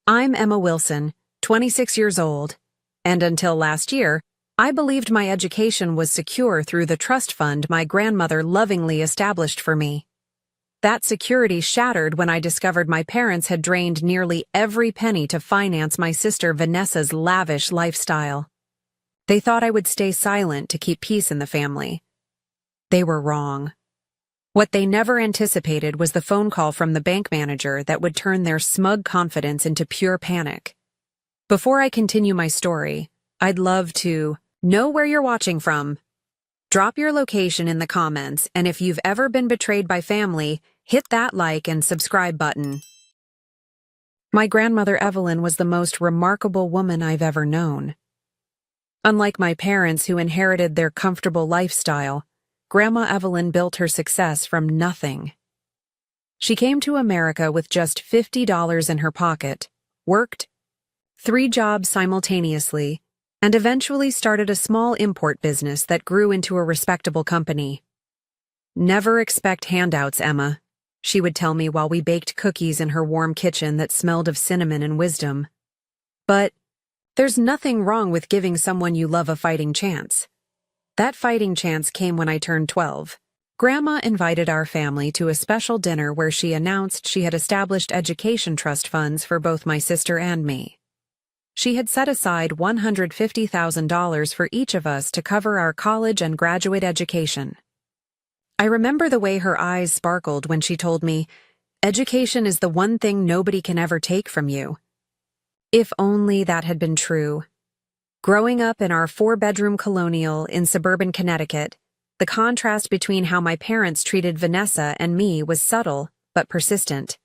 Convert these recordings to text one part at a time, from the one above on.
I'm Emma Wilson, 26 years old, and until last year, I believed my education was secure through the trust fund my grandmother lovingly established for me. That security shattered when I discovered my parents had drained nearly every penny to finance my sister Vanessa's lavish lifestyle. They thought I would stay silent to keep peace in the family. They were wrong. What they never anticipated was the phone call from the bank manager that would turn their smug confidence into pure panic. Before I continue my story, I'd love to know where you're watching from. Drop your location in the comments, and if you've ever been betrayed by family, hit that like and subscribe button. My grandmother Evelyn was the most remarkable woman I've ever known. Unlike my parents who inherited their comfortable lifestyle, Grandma Evelyn built her success from nothing. She came to America with just $50 in her pocket, worked 3 jobs simultaneously, and eventually started a small import business that grew into a respectable company. "Never expect handouts, Emma," she would tell me while we baked cookies in her warm kitchen that smelled of cinnamon and wisdom. But there's nothing wrong with giving someone you love a fighting chance. That fighting chance came when I turned 12. Grandma invited our family to a special dinner where she announced she had established education trust funds for both my sister and me. She had set aside $150,000 for each of us to cover our college and graduate education. I remember the way her eyes sparkled when she told me, "Education is the one thing nobody can ever take from you." If only that had been true. Growing up in our 4-bedroom colonial in suburban Connecticut, the contrast between how my parents treated Vanessa and me was subtle but persistent.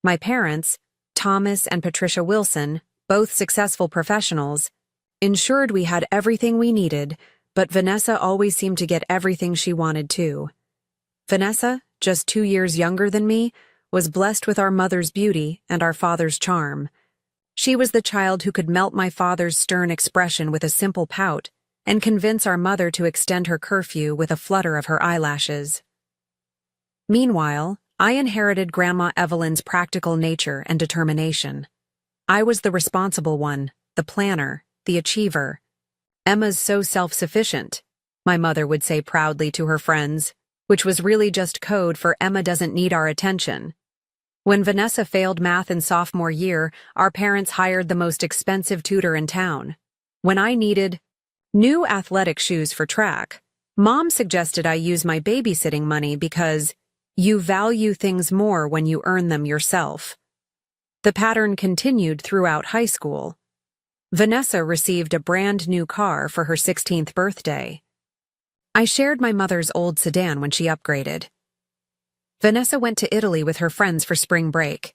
My parents, Thomas and Patricia Wilson, both successful professionals, ensured we had everything we needed, but Vanessa always seemed to get everything she wanted too. Vanessa, just 2 years younger than me, was blessed with our mother's beauty and our father's charm. She was the child who could melt my father's stern expression with a simple pout and convince our mother to extend her curfew with a flutter of her eyelashes. Meanwhile, I inherited Grandma Evelyn's practical nature and determination. I was the responsible one, the planner, the achiever. "Emma's so self-sufficient," my mother would say proudly to her friends, which was really just code for "Emma doesn't need our attention." When Vanessa failed math in sophomore year, our parents hired the most expensive tutor in town. When I needed new athletic shoes for track, Mom suggested I use my babysitting money because you value things more when you earn them yourself. The pattern continued throughout high school. Vanessa received a brand new car for her 16th birthday. I shared my mother's old sedan when she upgraded. Vanessa went to Italy with her friends for spring break.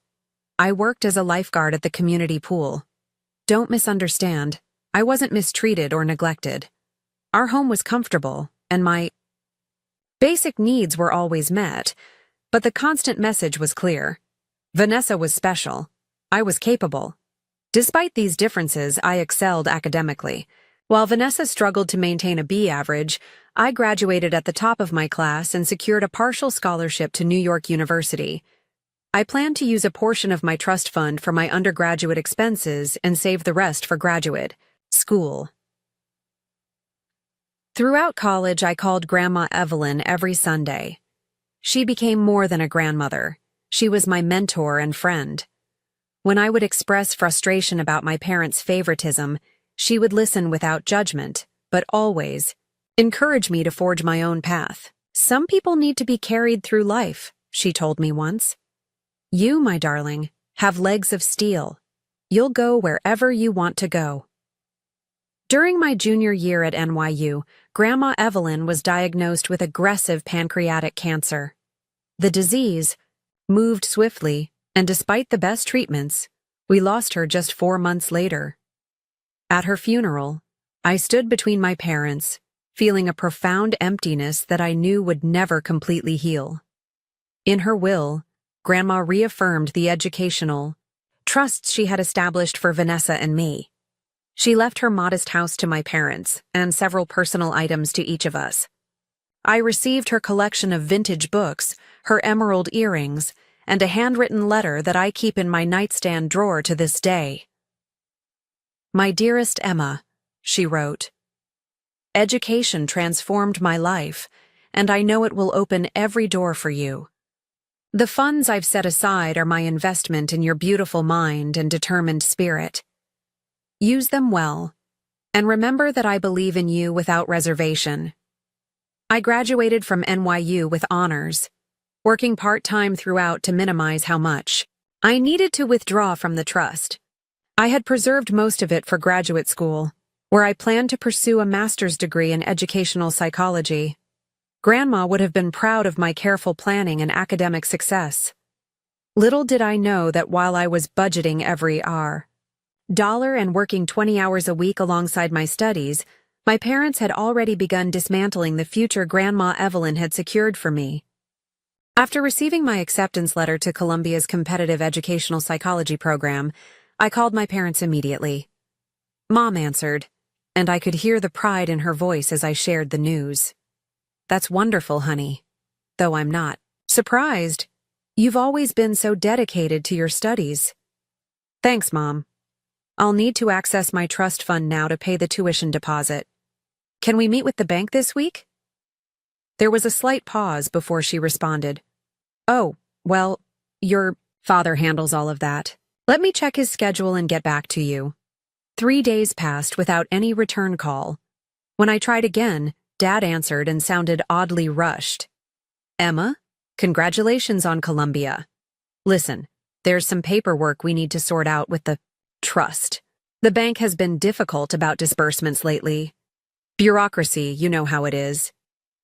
I worked as a lifeguard at the community pool. Don't misunderstand, I wasn't mistreated or neglected. Our home was comfortable, and my basic needs were always met, but the constant message was clear. Vanessa was special. I was capable. Despite these differences, I excelled academically. While Vanessa struggled to maintain a B average, I graduated at the top of my class and secured a partial scholarship to New York University. I planned to use a portion of my trust fund for my undergraduate expenses and save the rest for graduate school. Throughout college, I called Grandma Evelyn every Sunday. She became more than a grandmother. She was my mentor and friend. When I would express frustration about my parents' favoritism, she would listen without judgment, but always encourage me to forge my own path. "Some people need to be carried through life," she told me once. "You, my darling, have legs of steel. You'll go wherever you want to go." During my junior year at NYU, Grandma Evelyn was diagnosed with aggressive pancreatic cancer. The disease moved swiftly, and despite the best treatments, we lost her just 4 months later. At her funeral, I stood between my parents, feeling a profound emptiness that I knew would never completely heal. In her will, Grandma reaffirmed the educational trusts she had established for Vanessa and me. She left her modest house to my parents and several personal items to each of us. I received her collection of vintage books, her emerald earrings, and a handwritten letter that I keep in my nightstand drawer to this day. "My dearest Emma," she wrote, "education transformed my life, and I know it will open every door for you. The funds I've set aside are my investment in your beautiful mind and determined spirit. Use them well, and remember that I believe in you without reservation. I graduated from NYU with honors, working part-time throughout to minimize how much I needed to withdraw from the trust. I had preserved most of it for graduate school, where I planned to pursue a master's degree in educational psychology. Grandma would have been proud of my careful planning and academic success. Little did I know that while I was budgeting every dollar and working 20 hours a week alongside my studies, my parents had already begun dismantling the future Grandma Evelyn had secured for me. After receiving my acceptance letter to Columbia's competitive educational psychology program, I called my parents immediately. Mom answered, and I could hear the pride in her voice as I shared the news. "That's wonderful, honey. Though I'm not surprised. You've always been so dedicated to your studies." "Thanks, Mom. I'll need to access my trust fund now to pay the tuition deposit. Can we meet with the bank this week?" There was a slight pause before she responded. "Oh, well, your father handles all of that. Let me check his schedule and get back to you." 3 days passed without any return call. When I tried again, Dad answered and sounded oddly rushed. "Emma, congratulations on Columbia. Listen, there's some paperwork we need to sort out with the trust. The bank has been difficult about disbursements lately. Bureaucracy, you know how it is.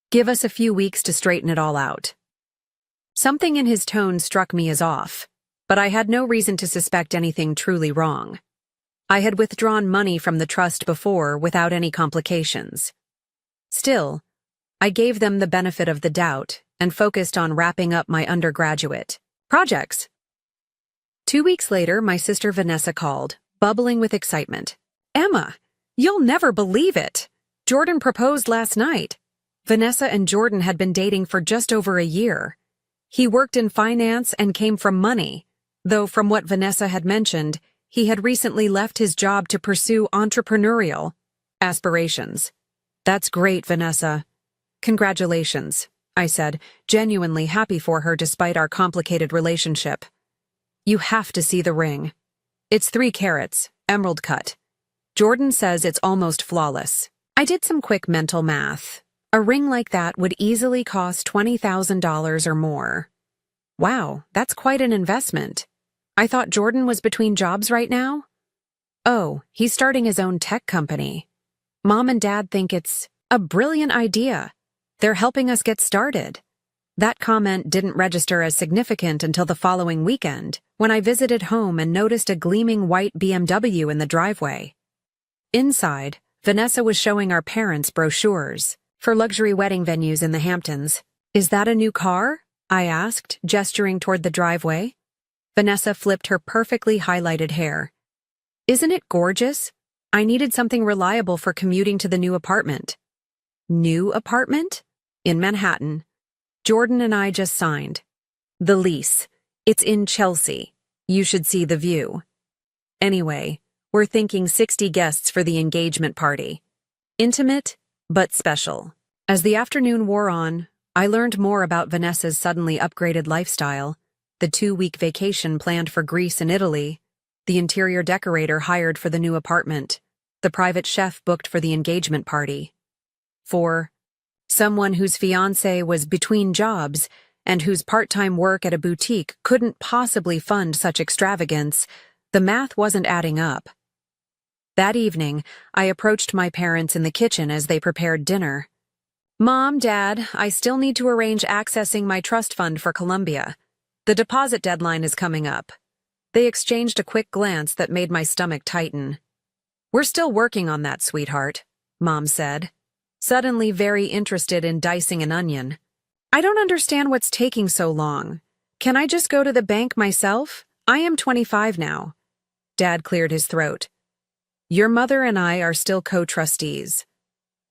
Give us a few weeks to straighten it all out." Something in his tone struck me as off, but I had no reason to suspect anything truly wrong. I had withdrawn money from the trust before without any complications. Still, I gave them the benefit of the doubt and focused on wrapping up my undergraduate projects. 2 weeks later, my sister Vanessa called, bubbling with excitement. "Emma, you'll never believe it. Jordan proposed last night." Vanessa and Jordan had been dating for just over a year. He worked in finance and came from money, though from what Vanessa had mentioned, he had recently left his job to pursue entrepreneurial aspirations. "That's great, Vanessa. Congratulations," I said, genuinely happy for her despite our complicated relationship. "You have to see the ring. It's 3 carats, emerald cut. Jordan says it's almost flawless." I did some quick mental math. A ring like that would easily cost $20,000 or more. Wow, that's quite an investment. I thought Jordan was between jobs right now? Oh, he's starting his own tech company. Mom and Dad think it's a brilliant idea. They're helping us get started. That comment didn't register as significant until the following weekend, when I visited home and noticed a gleaming white BMW in the driveway. Inside, Vanessa was showing our parents brochures for luxury wedding venues in the Hamptons. "Is that a new car?" I asked, gesturing toward the driveway. Vanessa flipped her perfectly highlighted hair. "Isn't it gorgeous? I needed something reliable for commuting to the new apartment." "New apartment?" "In Manhattan. Jordan and I just signed the lease. It's in Chelsea. You should see the view. Anyway, we're thinking 60 guests for the engagement party. Intimate, but special." As the afternoon wore on, I learned more about Vanessa's suddenly upgraded lifestyle, the 2-week vacation planned for Greece and Italy, the interior decorator hired for the new apartment, the private chef booked for the engagement party. For someone whose fiancé was between jobs and whose part-time work at a boutique couldn't possibly fund such extravagance, the math wasn't adding up. That evening, I approached my parents in the kitchen as they prepared dinner. "Mom, Dad, I still need to arrange accessing my trust fund for Columbia. The deposit deadline is coming up." They exchanged a quick glance that made my stomach tighten. "We're still working on that, sweetheart," Mom said, suddenly very interested in dicing an onion. "I don't understand what's taking so long. Can I just go to the bank myself? I am 25 now." Dad cleared his throat. "Your mother and I are still co-trustees.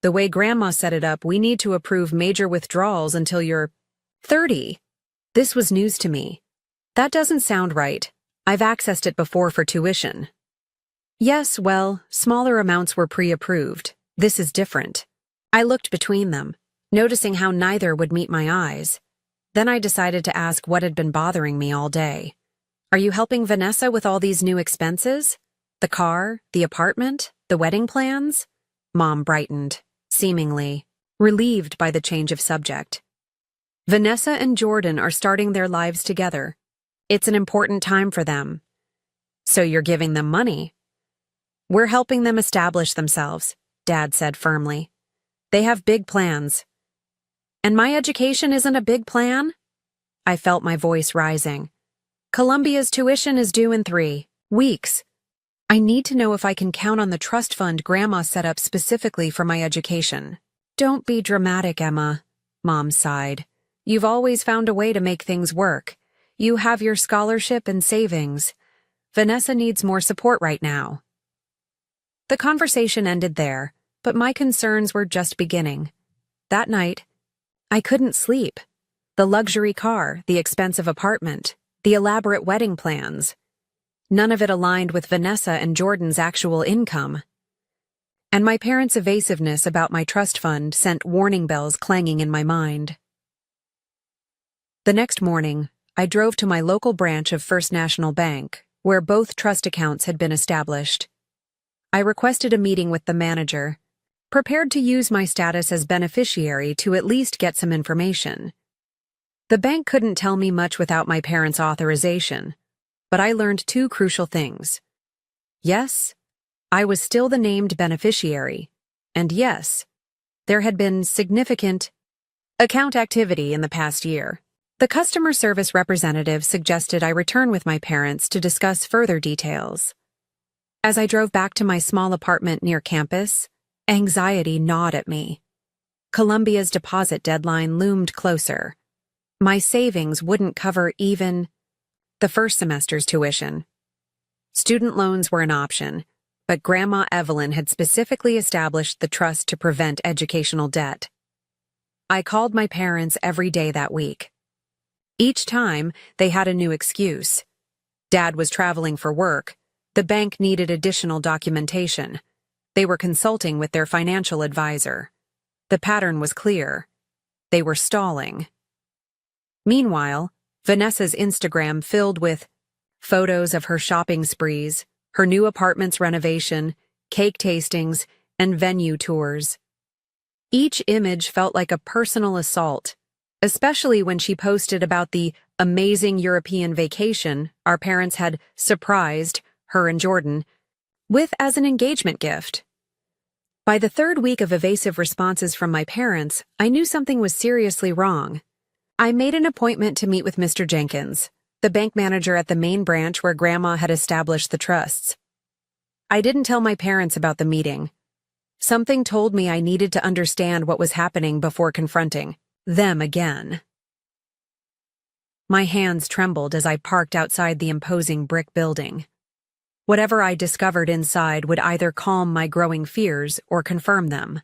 The way Grandma set it up, we need to approve major withdrawals until you're 30. This was news to me. That doesn't sound right. I've accessed it before for tuition. Yes, well, smaller amounts were pre-approved. This is different. I looked between them, noticing how neither would meet my eyes. Then I decided to ask what had been bothering me all day. Are you helping Vanessa with all these new expenses? The car, the apartment, the wedding plans? Mom brightened, seemingly relieved by the change of subject. Vanessa and Jordan are starting their lives together. It's an important time for them. So you're giving them money? We're helping them establish themselves, Dad said firmly. They have big plans. And my education isn't a big plan? I felt my voice rising. Columbia's tuition is due in 3 weeks. I need to know if I can count on the trust fund Grandma set up specifically for my education. Don't be dramatic, Emma, Mom sighed. You've always found a way to make things work. You have your scholarship and savings. Vanessa needs more support right now. The conversation ended there, but my concerns were just beginning. That night, I couldn't sleep. The luxury car, the expensive apartment, the elaborate wedding plans. None of it aligned with Vanessa and Jordan's actual income. And my parents' evasiveness about my trust fund sent warning bells clanging in my mind. The next morning, I drove to my local branch of First National Bank, where both trust accounts had been established. I requested a meeting with the manager, prepared to use my status as beneficiary to at least get some information. The bank couldn't tell me much without my parents' authorization, but I learned 2 crucial things. Yes, I was still the named beneficiary, and yes, there had been significant account activity in the past year. The customer service representative suggested I return with my parents to discuss further details. As I drove back to my small apartment near campus, anxiety gnawed at me. Columbia's deposit deadline loomed closer. My savings wouldn't cover even the first semester's tuition. Student loans were an option, but Grandma Evelyn had specifically established the trust to prevent educational debt. I called my parents every day that week. Each time, they had a new excuse. Dad was traveling for work. The bank needed additional documentation. They were consulting with their financial advisor. The pattern was clear. They were stalling. Meanwhile, Vanessa's Instagram filled with photos of her shopping sprees, her new apartment's renovation, cake tastings, and venue tours. Each image felt like a personal assault, especially when she posted about the amazing European vacation our parents had surprised her and Jordan with as an engagement gift. By the 3rd week of evasive responses from my parents, I knew something was seriously wrong. I made an appointment to meet with Mr. Jenkins, the bank manager at the main branch where Grandma had established the trusts. I didn't tell my parents about the meeting. Something told me I needed to understand what was happening before confronting them again. My hands trembled as I parked outside the imposing brick building. Whatever I discovered inside would either calm my growing fears or confirm them.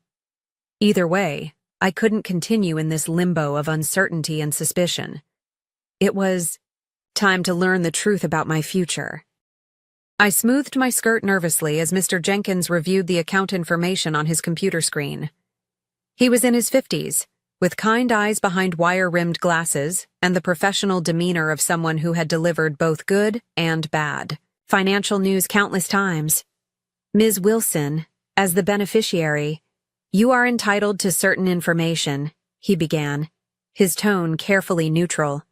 Either way, I couldn't continue in this limbo of uncertainty and suspicion. It was time to learn the truth about my future. I smoothed my skirt nervously as Mr. Jenkins reviewed the account information on his computer screen. He was in his 50s, with kind eyes behind wire-rimmed glasses and the professional demeanor of someone who had delivered both good and bad financial news countless times. Ms. Wilson, as the beneficiary, you are entitled to certain information, he began, his tone carefully neutral.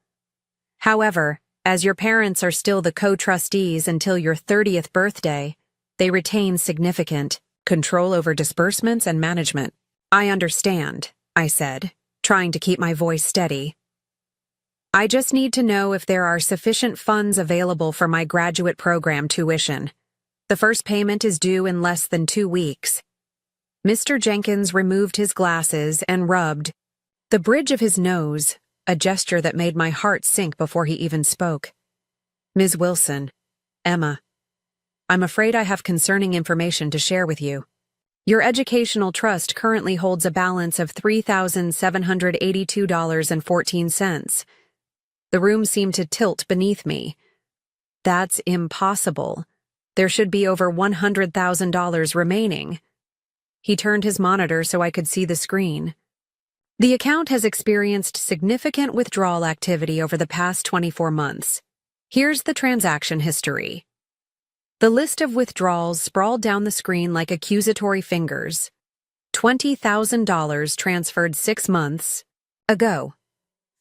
However, as your parents are still the co-trustees until your 30th birthday, they retain significant control over disbursements and management. I understand, I said, trying to keep my voice steady. I just need to know if there are sufficient funds available for my graduate program tuition. The first payment is due in less than 2 weeks. Mr. Jenkins removed his glasses and rubbed the bridge of his nose, a gesture that made my heart sink before he even spoke. Ms. Wilson, Emma, I'm afraid I have concerning information to share with you. Your educational trust currently holds a balance of $3,782.14. The room seemed to tilt beneath me. That's impossible. There should be over $100,000 remaining. He turned his monitor so I could see the screen. The account has experienced significant withdrawal activity over the past 24 months. Here's the transaction history. The list of withdrawals sprawled down the screen like accusatory fingers. $20,000 transferred 6 months ago.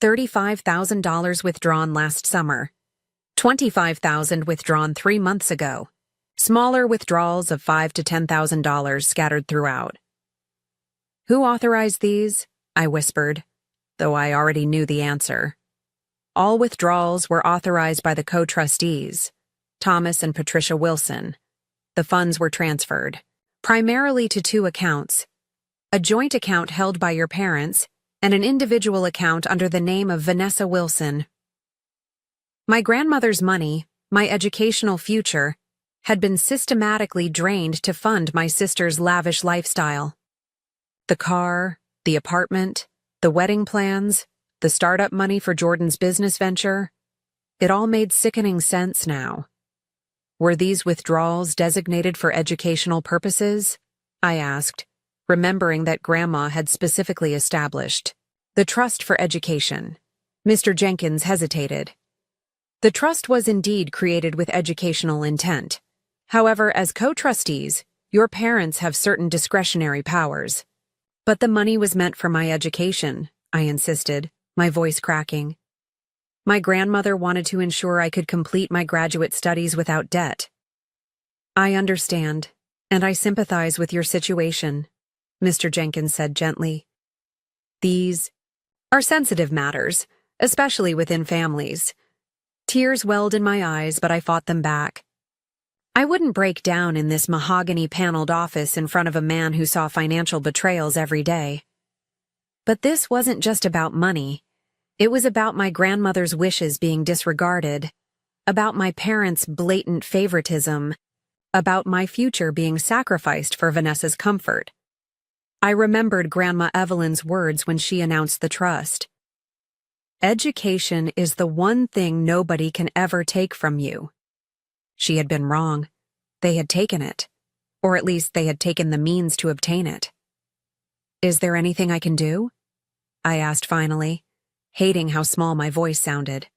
$35,000 withdrawn last summer. $25,000 withdrawn 3 months ago. Smaller withdrawals of $5,000 to $10,000 scattered throughout. Who authorized these? I whispered, though I already knew the answer. All withdrawals were authorized by the co-trustees, Thomas and Patricia Wilson. The funds were transferred, primarily to 2 accounts, a joint account held by your parents and an individual account under the name of Vanessa Wilson. My grandmother's money, my educational future, had been systematically drained to fund my sister's lavish lifestyle. The car, the apartment, the wedding plans, the startup money for Jordan's business venture, it all made sickening sense now. Were these withdrawals designated for educational purposes? I asked, remembering that Grandma had specifically established the Trust for Education. Mr. Jenkins hesitated. The trust was indeed created with educational intent. However, as co-trustees, your parents have certain discretionary powers. But the money was meant for my education, I insisted, my voice cracking. My grandmother wanted to ensure I could complete my graduate studies without debt. I understand, and I sympathize with your situation, Mr. Jenkins said gently. These are sensitive matters, especially within families. Tears welled in my eyes, but I fought them back. I wouldn't break down in this mahogany-paneled office in front of a man who saw financial betrayals every day. But this wasn't just about money. It was about my grandmother's wishes being disregarded, about my parents' blatant favoritism, about my future being sacrificed for Vanessa's comfort. I remembered Grandma Evelyn's words when she announced the trust. Education is the one thing nobody can ever take from you. She had been wrong. They had taken it, or at least they had taken the means to obtain it. Is there anything I can do? I asked finally, hating how small my voice sounded.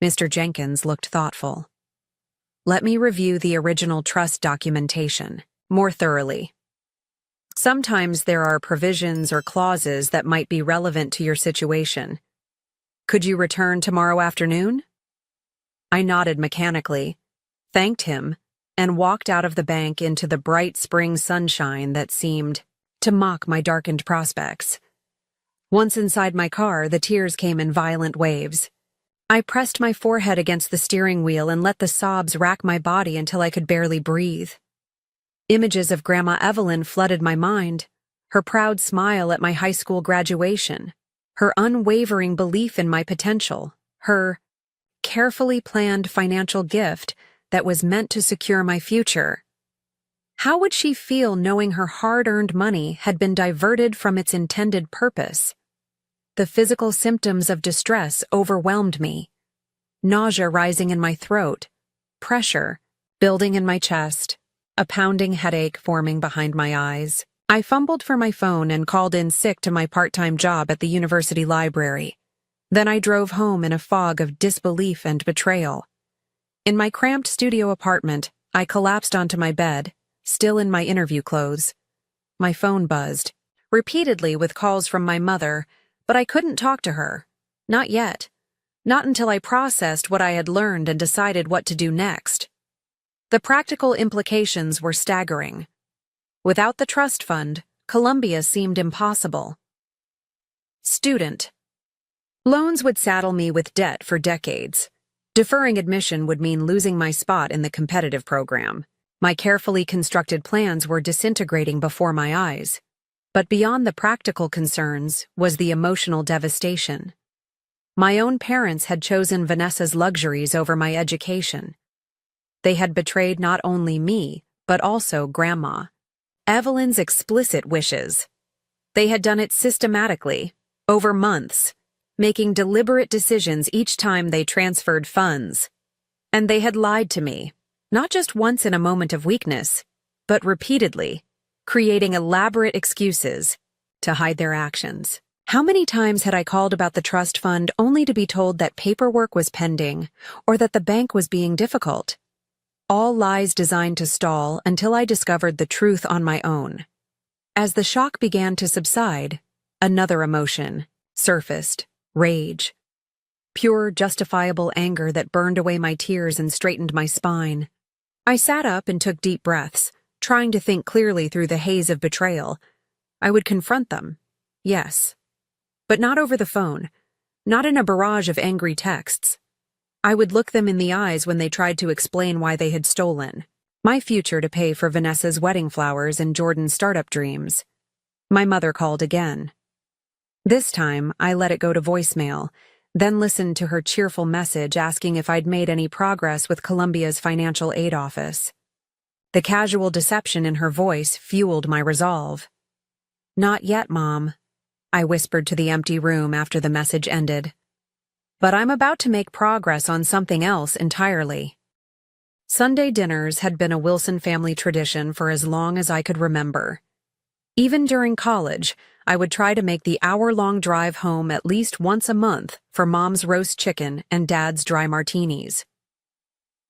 Mr. Jenkins looked thoughtful. Let me review the original trust documentation more thoroughly. Sometimes there are provisions or clauses that might be relevant to your situation. Could you return tomorrow afternoon? I nodded mechanically, thanked him, and walked out of the bank into the bright spring sunshine that seemed to mock my darkened prospects. Once inside my car, the tears came in violent waves. I pressed my forehead against the steering wheel and let the sobs rack my body until I could barely breathe. Images of Grandma Evelyn flooded my mind, her proud smile at my high school graduation, her unwavering belief in my potential, her carefully planned financial gift that was meant to secure my future. How would she feel knowing her hard-earned money had been diverted from its intended purpose? The physical symptoms of distress overwhelmed me. Nausea rising in my throat, pressure building in my chest, a pounding headache forming behind my eyes. I fumbled for my phone and called in sick to my part-time job at the university library. Then I drove home in a fog of disbelief and betrayal. In my cramped studio apartment, I collapsed onto my bed, still in my interview clothes. My phone buzzed, repeatedly with calls from my mother, but I couldn't talk to her. Not yet. Not until I processed what I had learned and decided what to do next. The practical implications were staggering. Without the trust fund, Columbia seemed impossible. Student. Loans would saddle me with debt for decades. Deferring admission would mean losing my spot in the competitive program. My carefully constructed plans were disintegrating before my eyes. But beyond the practical concerns was the emotional devastation. My own parents had chosen Vanessa's luxuries over my education. They had betrayed not only me, but also Grandma. Evelyn's explicit wishes. They had done it systematically, over months, making deliberate decisions each time they transferred funds. And they had lied to me, not just once in a moment of weakness, but repeatedly, creating elaborate excuses to hide their actions. How many times had I called about the trust fund only to be told that paperwork was pending or that the bank was being difficult? All lies designed to stall until I discovered the truth on my own. As the shock began to subside, another emotion surfaced: rage. Pure, justifiable anger that burned away my tears and straightened my spine. I sat up and took deep breaths, trying to think clearly through the haze of betrayal. I would confront them, yes. But not over the phone, not in a barrage of angry texts. I would look them in the eyes when they tried to explain why they had stolen my future to pay for Vanessa's wedding flowers and Jordan's startup dreams. My mother called again. This time, I let it go to voicemail, then listened to her cheerful message asking if I'd made any progress with Columbia's financial aid office. The casual deception in her voice fueled my resolve. "Not yet, Mom," I whispered to the empty room after the message ended. "But I'm about to make progress on something else entirely." Sunday dinners had been a Wilson family tradition for as long as I could remember. Even during college, I would try to make the hour-long drive home at least once a month for Mom's roast chicken and Dad's dry martinis.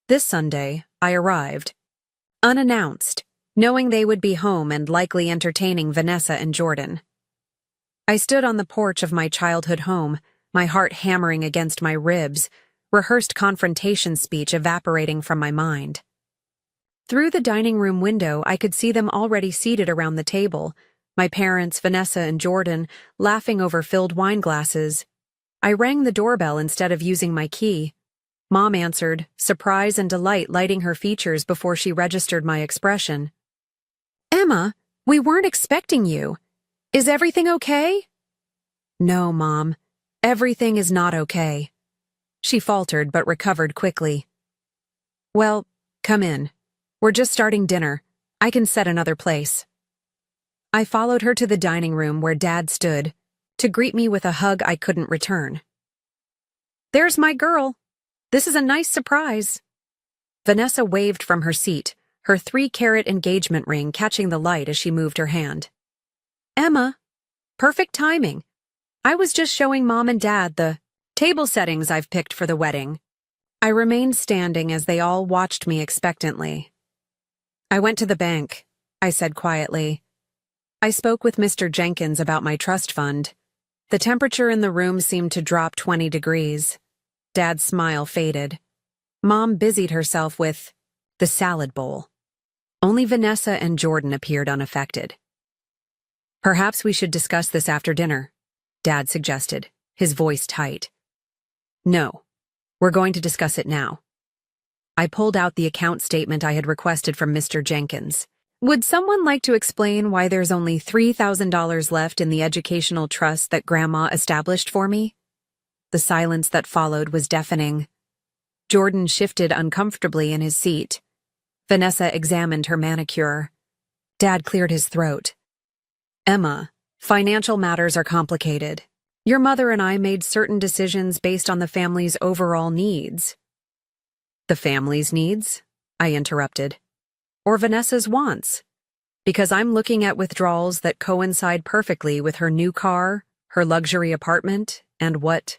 This Sunday, I arrived, unannounced, knowing they would be home and likely entertaining Vanessa and Jordan. I stood on the porch of my childhood home, my heart hammering against my ribs, rehearsed confrontation speech evaporating from my mind. Through the dining room window, I could see them already seated around the table, my parents, Vanessa and Jordan, laughing over filled wine glasses. I rang the doorbell instead of using my key. Mom answered, surprise and delight lighting her features before she registered my expression. "Emma, we weren't expecting you. Is everything okay?" "No, Mom. Everything is not okay." She faltered but recovered quickly. "Well, come in. We're just starting dinner. I can set another place." I followed her to the dining room where Dad stood, to greet me with a hug I couldn't return. "There's my girl. This is a nice surprise." Vanessa waved from her seat, her 3-carat engagement ring catching the light as she moved her hand. "Emma, perfect timing. I was just showing Mom and Dad the table settings I've picked for the wedding." I remained standing as they all watched me expectantly. "I went to the bank," I said quietly. "I spoke with Mr. Jenkins about my trust fund." The temperature in the room seemed to drop 20 degrees. Dad's smile faded. Mom busied herself with the salad bowl. Only Vanessa and Jordan appeared unaffected. "Perhaps we should discuss this after dinner," Dad suggested, his voice tight. "No, we're going to discuss it now." I pulled out the account statement I had requested from Mr. Jenkins. "Would someone like to explain why there's only $3,000 left in the educational trust that Grandma established for me?" The silence that followed was deafening. Jordan shifted uncomfortably in his seat. Vanessa examined her manicure. Dad cleared his throat. "Emma, financial matters are complicated. Your mother and I made certain decisions based on the family's overall needs." "The family's needs?" I interrupted. "Or Vanessa's wants? Because I'm looking at withdrawals that coincide perfectly with her new car, her luxury apartment, and what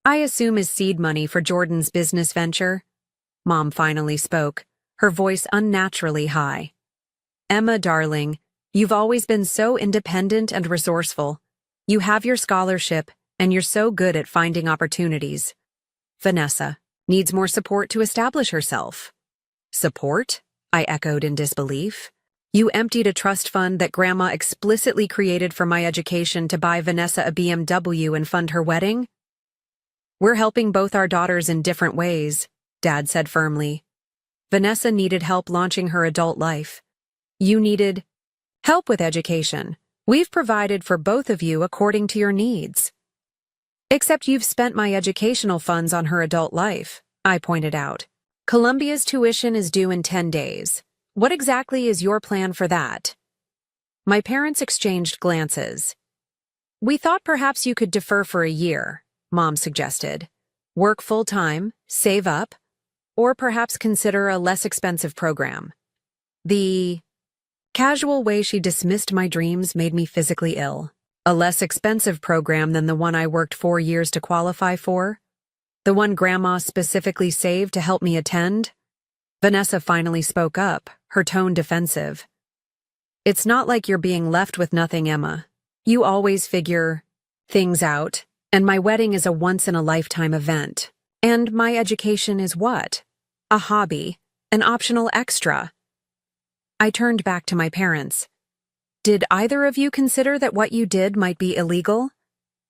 I assume is seed money for Jordan's business venture." Mom finally spoke, her voice unnaturally high. "Emma, darling, you've always been so independent and resourceful. You have your scholarship, and you're so good at finding opportunities. Vanessa needs more support to establish herself." "Support?" I echoed in disbelief. "You emptied a trust fund that Grandma explicitly created for my education to buy Vanessa a BMW and fund her wedding?" "We're helping both our daughters in different ways," Dad said firmly. "Vanessa needed help launching her adult life. You needed help with education. We've provided for both of you according to your needs." "Except you've spent my educational funds on her adult life," I pointed out. "Columbia's tuition is due in 10 days. What exactly is your plan for that?" My parents exchanged glances. "We thought perhaps you could defer for a year," Mom suggested. Work full-time, save up, or perhaps consider a less expensive program. The casual way she dismissed my dreams made me physically ill. A less expensive program than the one I worked 4 years to qualify for? The one Grandma specifically saved to help me attend? Vanessa finally spoke up, her tone defensive. It's not like you're being left with nothing, Emma. You always figure things out, and my wedding is a once-in-a-lifetime event. And my education is what? A hobby, an optional extra. I turned back to my parents. Did either of you consider that what you did might be illegal?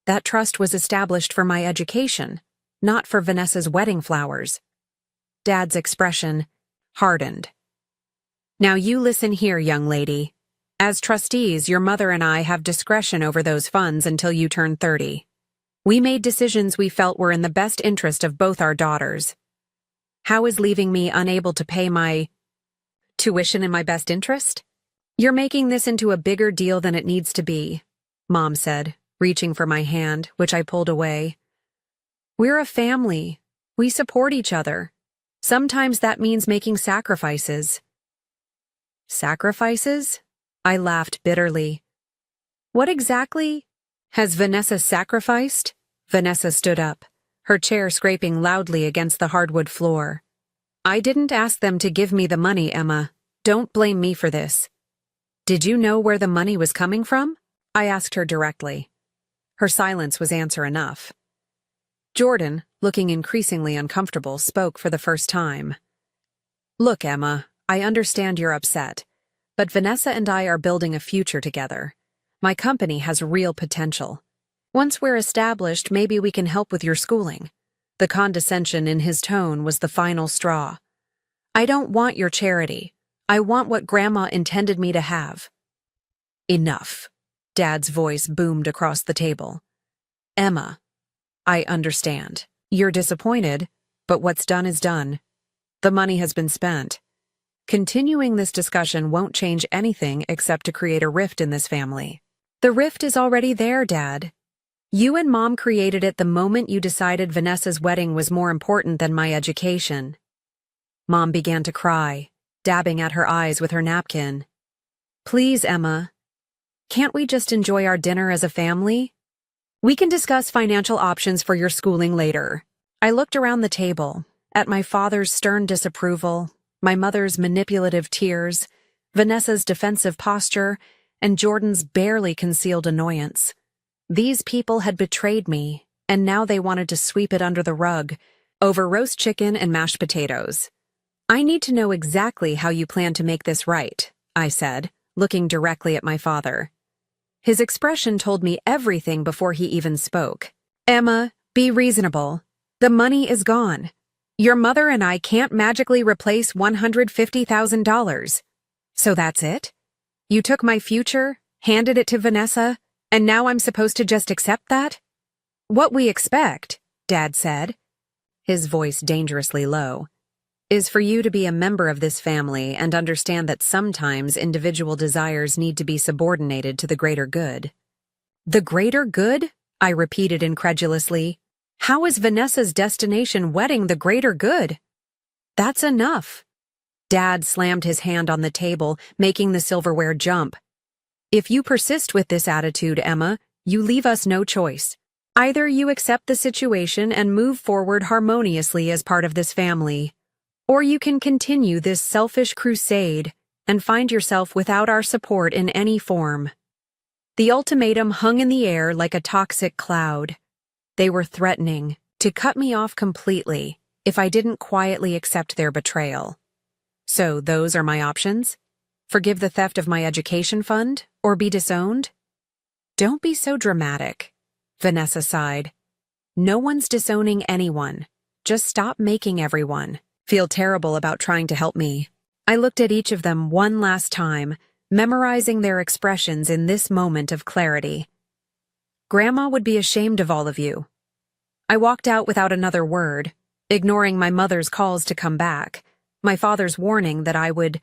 That trust was established for my education, not for Vanessa's wedding flowers. Dad's expression hardened. Now you listen here, young lady. As trustees, your mother and I have discretion over those funds until you turn 30. We made decisions we felt were in the best interest of both our daughters. How is leaving me unable to pay my tuition in my best interest? You're making this into a bigger deal than it needs to be, Mom said, reaching for my hand, which I pulled away. We're a family. We support each other. Sometimes that means making sacrifices. Sacrifices? I laughed bitterly. What exactly has Vanessa sacrificed? Vanessa stood up, her chair scraping loudly against the hardwood floor. I didn't ask them to give me the money, Emma. Don't blame me for this. Did you know where the money was coming from? I asked her directly. Her silence was answer enough. Jordan, looking increasingly uncomfortable, spoke for the first time. Look, Emma, I understand you're upset, but Vanessa and I are building a future together. My company has real potential. Once we're established, maybe we can help with your schooling. The condescension in his tone was the final straw. I don't want your charity. I want what Grandma intended me to have. Enough. Dad's voice boomed across the table. Emma, I understand. You're disappointed, but what's done is done. The money has been spent. Continuing this discussion won't change anything except to create a rift in this family. The rift is already there, Dad. You and Mom created it the moment you decided Vanessa's wedding was more important than my education. Mom began to cry, dabbing at her eyes with her napkin. Please, Emma. Can't we just enjoy our dinner as a family? We can discuss financial options for your schooling later. I looked around the table, at my father's stern disapproval, my mother's manipulative tears, Vanessa's defensive posture, and Jordan's barely concealed annoyance. These people had betrayed me, and now they wanted to sweep it under the rug, over roast chicken and mashed potatoes. I need to know exactly how you plan to make this right, I said, looking directly at my father. His expression told me everything before he even spoke. Emma, be reasonable. The money is gone. Your mother and I can't magically replace $150,000. So that's it? You took my future, handed it to Vanessa, and now I'm supposed to just accept that? What we expect, Dad said, his voice dangerously low, is for you to be a member of this family and understand that sometimes individual desires need to be subordinated to the greater good. The greater good? I repeated incredulously. How is Vanessa's destination wedding the greater good? That's enough. Dad slammed his hand on the table, making the silverware jump. If you persist with this attitude, Emma, you leave us no choice. Either you accept the situation and move forward harmoniously as part of this family, or you can continue this selfish crusade and find yourself without our support in any form. The ultimatum hung in the air like a toxic cloud. They were threatening to cut me off completely if I didn't quietly accept their betrayal. So those are my options? Forgive the theft of my education fund, or be disowned? Don't be so dramatic, Vanessa sighed. No one's disowning anyone. Just stop making everyone feel terrible about trying to help me. I looked at each of them one last time, memorizing their expressions in this moment of clarity. Grandma would be ashamed of all of you. I walked out without another word, ignoring my mother's calls to come back, my father's warning that I would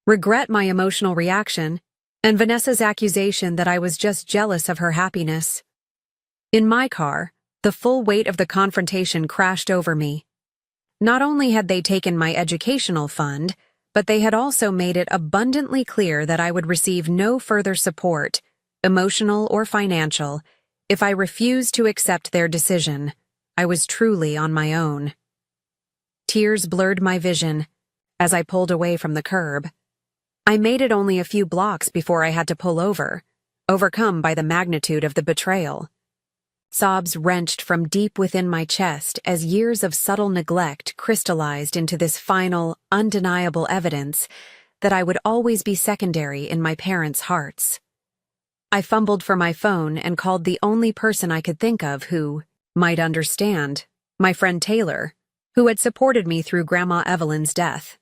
regret my emotional reaction, and Vanessa's accusation that I was just jealous of her happiness. In my car, The full weight of the confrontation crashed over me. Not only had they taken my educational fund, but they had also made it abundantly clear that I would receive no further support, emotional or financial, if I refused to accept their decision. I was truly on my own. Tears blurred my vision as I pulled away from the curb. I made it only a few blocks before I had to pull over, overcome by the magnitude of the betrayal. Sobs wrenched from deep within my chest as years of subtle neglect crystallized into this final, undeniable evidence that I would always be secondary in my parents' hearts. I fumbled for my phone and called the only person I could think of who might understand, my friend Taylor, who had supported me through Grandma Evelyn's death.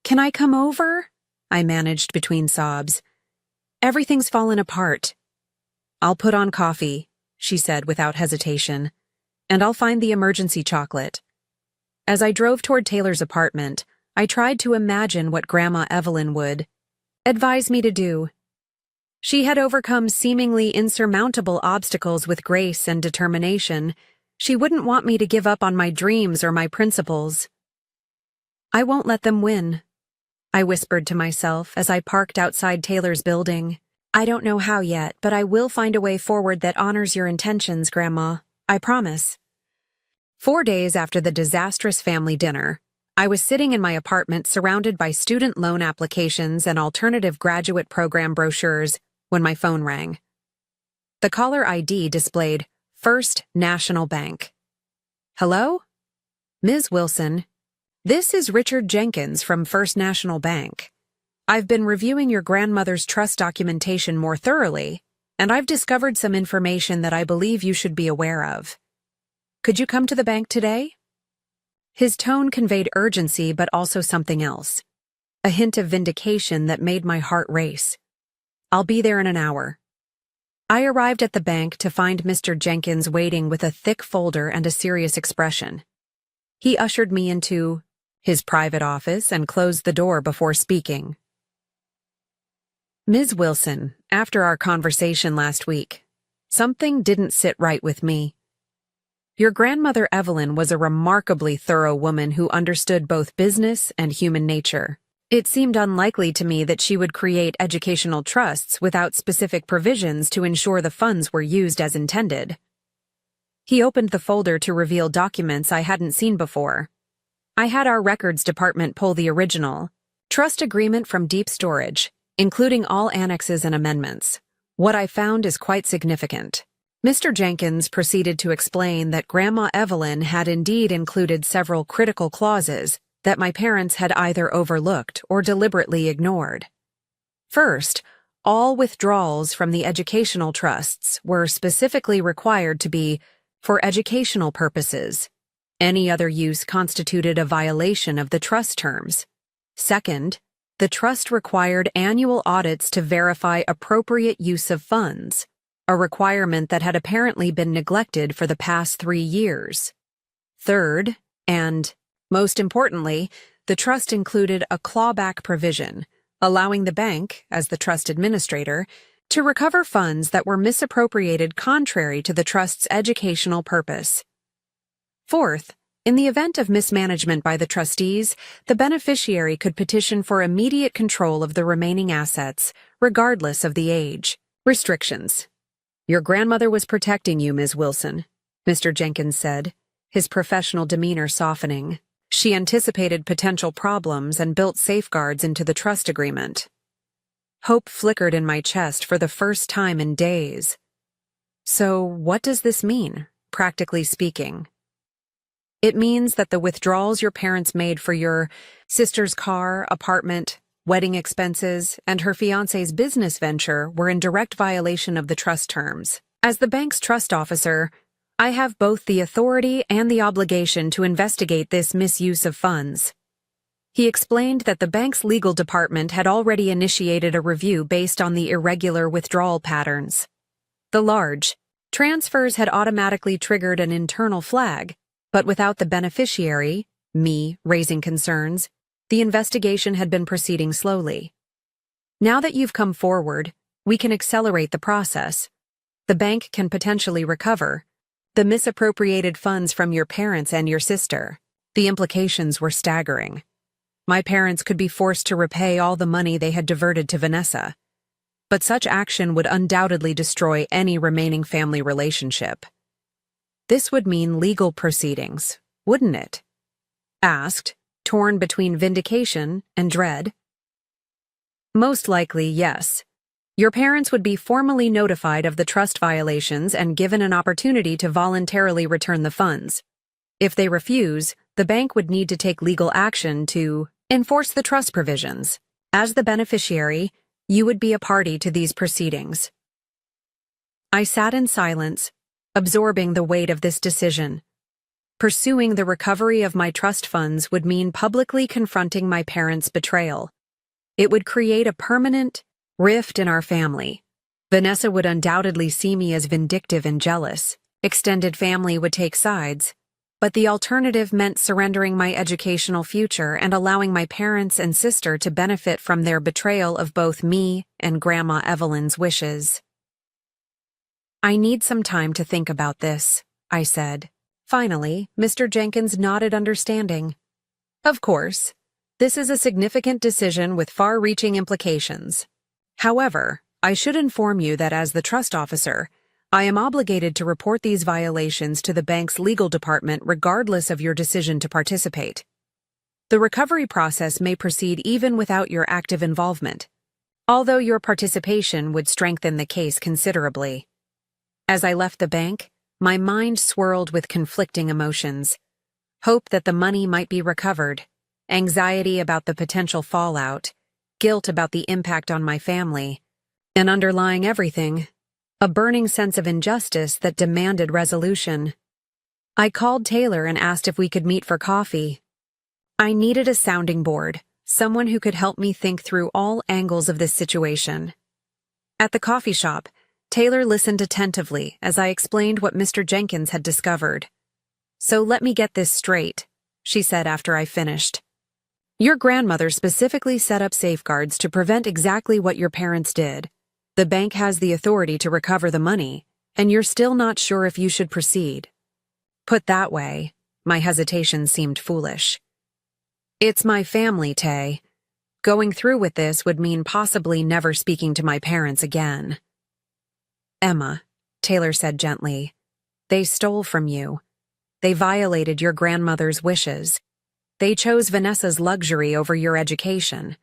"Can I come over?" I managed between sobs. "Everything's fallen apart." "I'll put on coffee," she said without hesitation, "and I'll find the emergency chocolate." As I drove toward Taylor's apartment, I tried to imagine what Grandma Evelyn would advise me to do. She had overcome seemingly insurmountable obstacles with grace and determination. She wouldn't want me to give up on my dreams or my principles. "I won't let them win," I whispered to myself as I parked outside Taylor's building. "I don't know how yet, but I will find a way forward that honors your intentions, Grandma. I promise." 4 days after the disastrous family dinner, I was sitting in my apartment surrounded by student loan applications and alternative graduate program brochures when my phone rang. The caller ID displayed First National Bank. "Hello? Ms. Wilson, this is Richard Jenkins from First National Bank. I've been reviewing your grandmother's trust documentation more thoroughly, and I've discovered some information that I believe you should be aware of. Could you come to the bank today?" His tone conveyed urgency but also something else, a hint of vindication that made my heart race. "I'll be there in an hour." I arrived at the bank to find Mr. Jenkins waiting with a thick folder and a serious expression. He ushered me into his private office and closed the door before speaking. "Ms. Wilson, after our conversation last week, something didn't sit right with me. Your grandmother Evelyn was a remarkably thorough woman who understood both business and human nature. It seemed unlikely to me that she would create educational trusts without specific provisions to ensure the funds were used as intended." He opened the folder to reveal documents I hadn't seen before. I had our records department pull the original trust agreement from deep storage, including all annexes and amendments. What I found is quite significant. Mr. Jenkins proceeded to explain that Grandma Evelyn had indeed included several critical clauses that my parents had either overlooked or deliberately ignored. First, all withdrawals from the educational trusts were specifically required to be for educational purposes. Any other use constituted a violation of the trust terms. Second, the trust required annual audits to verify appropriate use of funds, a requirement that had apparently been neglected for the past 3 years. Third, and most importantly, the trust included a clawback provision, allowing the bank, as the trust administrator, to recover funds that were misappropriated contrary to the trust's educational purpose. Fourth, in the event of mismanagement by the trustees, the beneficiary could petition for immediate control of the remaining assets, regardless of the age. Restrictions. Your grandmother was protecting you, Ms. Wilson, Mr. Jenkins said, his professional demeanor softening. She anticipated potential problems and built safeguards into the trust agreement. Hope flickered in my chest for the first time in days. So what does this mean, practically speaking? It means that the withdrawals your parents made for your sister's car, apartment, wedding expenses, and her fiancé's business venture were in direct violation of the trust terms. As the bank's trust officer, I have both the authority and the obligation to investigate this misuse of funds. He explained that the bank's legal department had already initiated a review based on the irregular withdrawal patterns. The large transfers had automatically triggered an internal flag, but without the beneficiary, me, raising concerns, the investigation had been proceeding slowly. Now that you've come forward, we can accelerate the process. The bank can potentially recover. The misappropriated funds from your parents and your sister. The implications were staggering. My parents could be forced to repay all the money they had diverted to Vanessa. But such action would undoubtedly destroy any remaining family relationship. This would mean legal proceedings, wouldn't it? Asked, torn between vindication and dread. Most likely, yes. Your parents would be formally notified of the trust violations and given an opportunity to voluntarily return the funds. If they refuse, the bank would need to take legal action to enforce the trust provisions. As the beneficiary, you would be a party to these proceedings. I sat in silence, absorbing the weight of this decision. Pursuing the recovery of my trust funds would mean publicly confronting my parents' betrayal. It would create a permanent rift in our family. Vanessa would undoubtedly see me as vindictive and jealous. Extended family would take sides. But the alternative meant surrendering my educational future and allowing my parents and sister to benefit from their betrayal of both me and Grandma Evelyn's wishes. I need some time to think about this, I said. Finally, Mr. Jenkins nodded understanding. Of course, this is a significant decision with far-reaching implications. However, I should inform you that as the trust officer, I am obligated to report these violations to the bank's legal department regardless of your decision to participate. The recovery process may proceed even without your active involvement, although your participation would strengthen the case considerably. As I left the bank, my mind swirled with conflicting emotions. Hope that the money might be recovered, anxiety about the potential fallout, guilt about the impact on my family, and underlying everything, a burning sense of injustice that demanded resolution. I called Taylor and asked if we could meet for coffee. I needed a sounding board, someone who could help me think through all angles of this situation. At the coffee shop, Taylor listened attentively as I explained what Mr. Jenkins had discovered. So let me get this straight, she said after I finished. Your grandmother specifically set up safeguards to prevent exactly what your parents did. The bank has the authority to recover the money, and you're still not sure if you should proceed. Put that way, my hesitation seemed foolish. It's my family, Tay. Going through with this would mean possibly never speaking to my parents again. Emma, Taylor said gently, they stole from you. They violated your grandmother's wishes. They chose Vanessa's luxury over your education.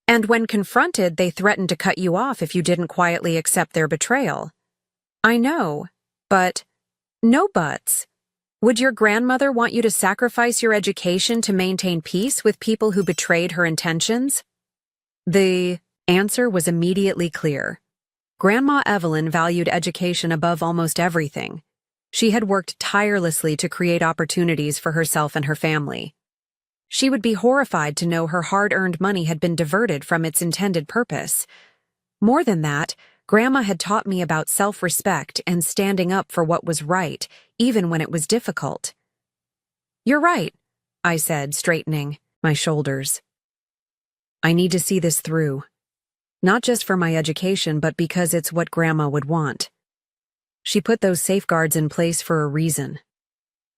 And when confronted, they threatened to cut you off if you didn't quietly accept their betrayal. I know, but no buts. Would your grandmother want you to sacrifice your education to maintain peace with people who betrayed her intentions? The answer was immediately clear. Grandma Evelyn valued education above almost everything. She had worked tirelessly to create opportunities for herself and her family. She would be horrified to know her hard-earned money had been diverted from its intended purpose. More than that, Grandma had taught me about self-respect and standing up for what was right, even when it was difficult. You're right, I said, straightening my shoulders. I need to see this through. Not just for my education, but because it's what Grandma would want. She put those safeguards in place for a reason.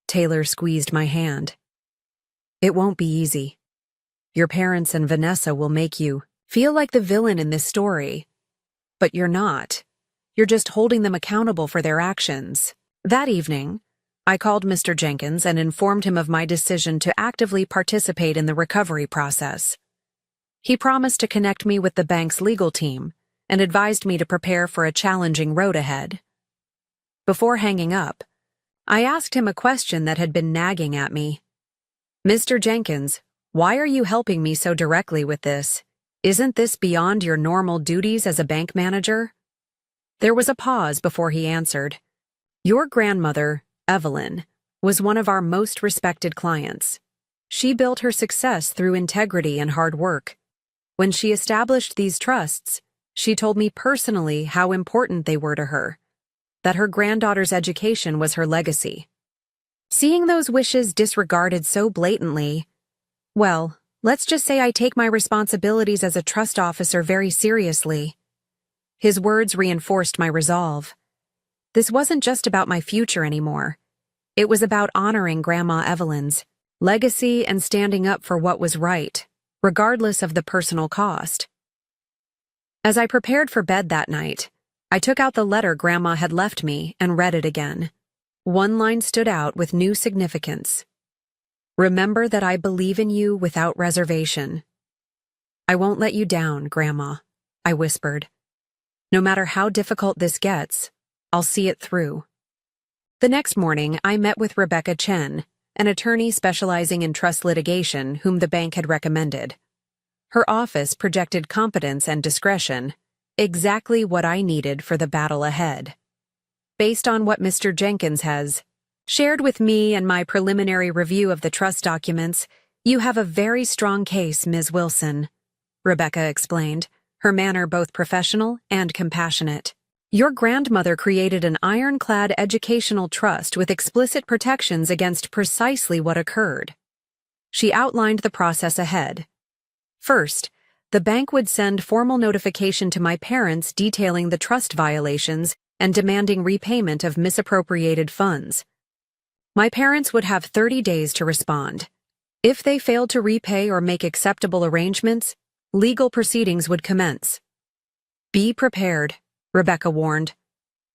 Taylor squeezed my hand. It won't be easy. Your parents and Vanessa will make you feel like the villain in this story. But you're not. You're just holding them accountable for their actions. That evening, I called Mr. Jenkins and informed him of my decision to actively participate in the recovery process. He promised to connect me with the bank's legal team and advised me to prepare for a challenging road ahead. Before hanging up, I asked him a question that had been nagging at me. Mr. Jenkins, why are you helping me so directly with this? Isn't this beyond your normal duties as a bank manager? There was a pause before he answered. Your grandmother, Evelyn, was one of our most respected clients. She built her success through integrity and hard work. When she established these trusts, she told me personally how important they were to her, that her granddaughter's education was her legacy. Seeing those wishes disregarded so blatantly, well, let's just say I take my responsibilities as a trust officer very seriously. His words reinforced my resolve. This wasn't just about my future anymore. It was about honoring Grandma Evelyn's legacy and standing up for what was right, regardless of the personal cost. As I prepared for bed that night, I took out the letter Grandma had left me and read it again. One line stood out with new significance. "Remember that I believe in you without reservation." "I won't let you down, Grandma," I whispered. "No matter how difficult this gets, I'll see it through." The next morning, I met with Rebecca Chen, an attorney specializing in trust litigation whom the bank had recommended. Her office projected competence and discretion, exactly what I needed for the battle ahead. "Based on what Mr. Jenkins has shared with me and my preliminary review of the trust documents, you have a very strong case, Ms. Wilson," Rebecca explained, her manner both professional and compassionate. "Your grandmother created an ironclad educational trust with explicit protections against precisely what occurred." She outlined the process ahead. First, the bank would send formal notification to my parents detailing the trust violations and demanding repayment of misappropriated funds. My parents would have 30 days to respond. If they failed to repay or make acceptable arrangements, legal proceedings would commence. "Be prepared," Rebecca warned.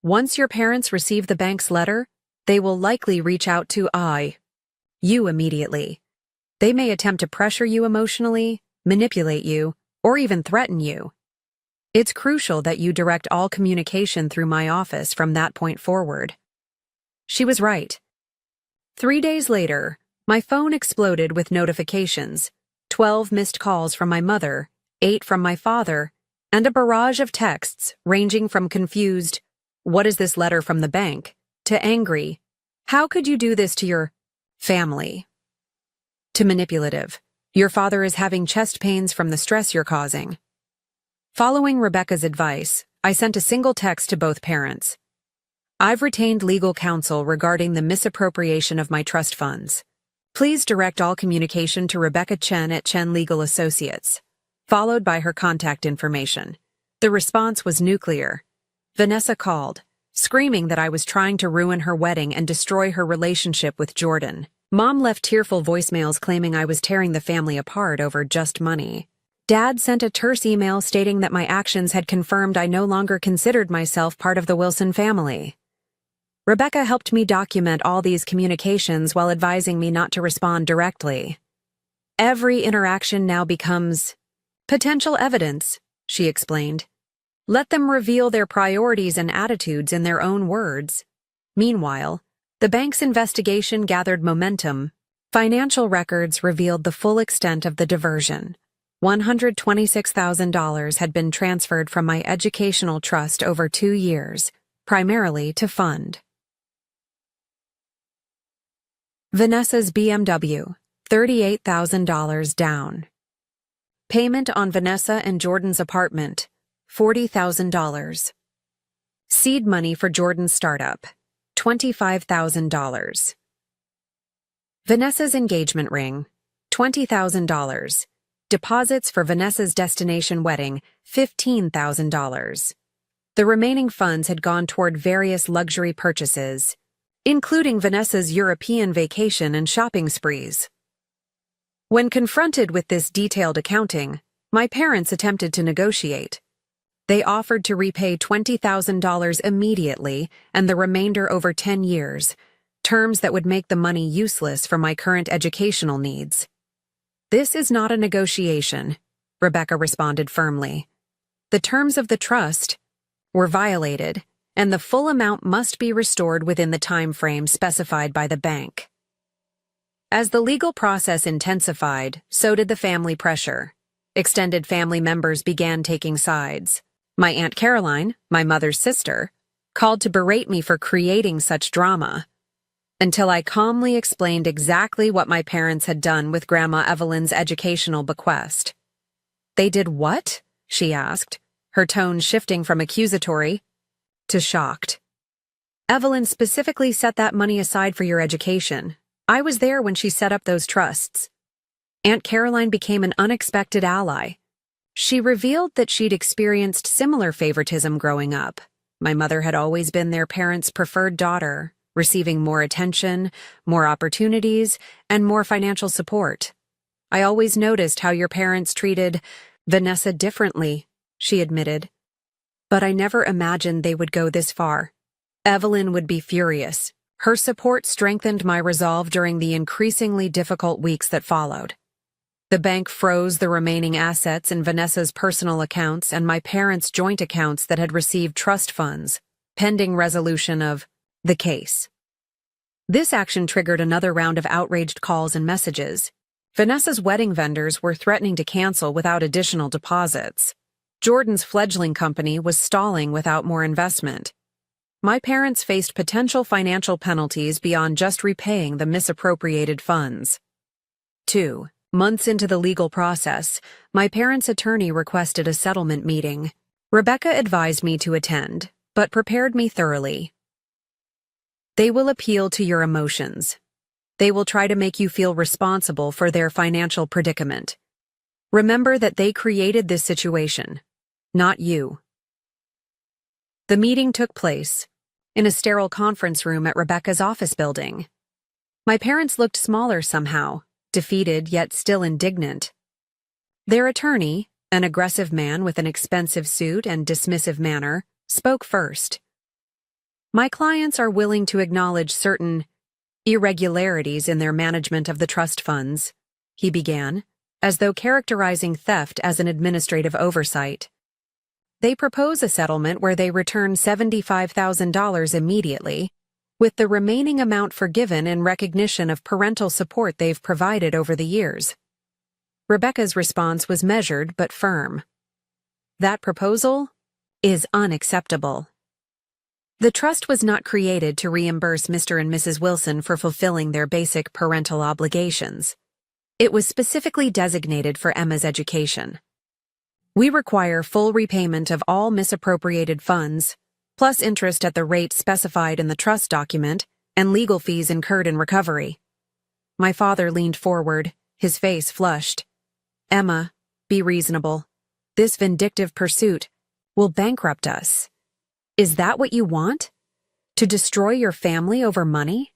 "Once your parents receive the bank's letter, they will likely reach out to you immediately. They may attempt to pressure you emotionally, manipulate you, or even threaten you. It's crucial that you direct all communication through my office from that point forward." She was right. 3 days later, my phone exploded with notifications, 12 missed calls from my mother, 8 from my father, and a barrage of texts ranging from confused, "What is this letter from the bank?" to angry, "How could you do this to your family?" to manipulative, "Your father is having chest pains from the stress you're causing." Following Rebecca's advice, I sent a single text to both parents. "I've retained legal counsel regarding the misappropriation of my trust funds. Please direct all communication to Rebecca Chen at Chen Legal Associates," followed by her contact information. The response was nuclear. Vanessa called, screaming that I was trying to ruin her wedding and destroy her relationship with Jordan. Mom left tearful voicemails claiming I was tearing the family apart over just money. Dad sent a terse email stating that my actions had confirmed I no longer considered myself part of the Wilson family. Rebecca helped me document all these communications while advising me not to respond directly. "Every interaction now becomes potential evidence," she explained. "Let them reveal their priorities and attitudes in their own words." Meanwhile, the bank's investigation gathered momentum. Financial records revealed the full extent of the diversion. $126,000 had been transferred from my educational trust over 2 years, primarily to fund Vanessa's BMW, $38,000 down. Payment on Vanessa and Jordan's apartment, $40,000. Seed money for Jordan's startup, $25,000. Vanessa's engagement ring, $20,000. Deposits for Vanessa's destination wedding, $15,000. The remaining funds had gone toward various luxury purchases, including Vanessa's European vacation and shopping sprees. When confronted with this detailed accounting, my parents attempted to negotiate. They offered to repay $20,000 immediately and the remainder over 10 years, terms that would make the money useless for my current educational needs. "This is not a negotiation," Rebecca responded firmly. "The terms of the trust were violated, and the full amount must be restored within the time frame specified by the bank." As the legal process intensified, so did the family pressure. Extended family members began taking sides. My Aunt Caroline, my mother's sister, called to berate me for creating such drama, until I calmly explained exactly what my parents had done with Grandma Evelyn's educational bequest. "They did what?" she asked, her tone shifting from accusatory to shocked. "Evelyn specifically set that money aside for your education. I was there when she set up those trusts." Aunt Caroline became an unexpected ally. She revealed that she'd experienced similar favoritism growing up, My mother had always been their parents' preferred daughter, receiving more attention, more opportunities, and more financial support. I always noticed how your parents treated Vanessa differently, she admitted. But I never imagined they would go this far. Evelyn would be furious. Her support strengthened my resolve during the increasingly difficult weeks that followed. The bank froze the remaining assets in Vanessa's personal accounts and my parents' joint accounts that had received trust funds, pending resolution of the case. This action triggered another round of outraged calls and messages. Vanessa's wedding vendors were threatening to cancel without additional deposits. Jordan's fledgling company was stalling without more investment. My parents faced potential financial penalties beyond just repaying the misappropriated funds. 2 months into the legal process, my parents' attorney requested a settlement meeting. Rebecca advised me to attend, but prepared me thoroughly. They will appeal to your emotions. They will try to make you feel responsible for their financial predicament. Remember that they created this situation, not you. The meeting took place in a sterile conference room at Rebecca's office building. My parents looked smaller somehow, defeated yet still indignant. Their attorney, an aggressive man with an expensive suit and dismissive manner, spoke first. My clients are willing to acknowledge certain irregularities in their management of the trust funds, he began, as though characterizing theft as an administrative oversight. They propose a settlement where they return $75,000 immediately, with the remaining amount forgiven in recognition of parental support they've provided over the years. Rebecca's response was measured but firm. That proposal is unacceptable. The trust was not created to reimburse Mr. and Mrs. Wilson for fulfilling their basic parental obligations. It was specifically designated for Emma's education. We require full repayment of all misappropriated funds, plus interest at the rate specified in the trust document, and legal fees incurred in recovery. My father leaned forward, his face flushed. Emma, be reasonable. This vindictive pursuit will bankrupt us. Is that what you want? To destroy your family over money?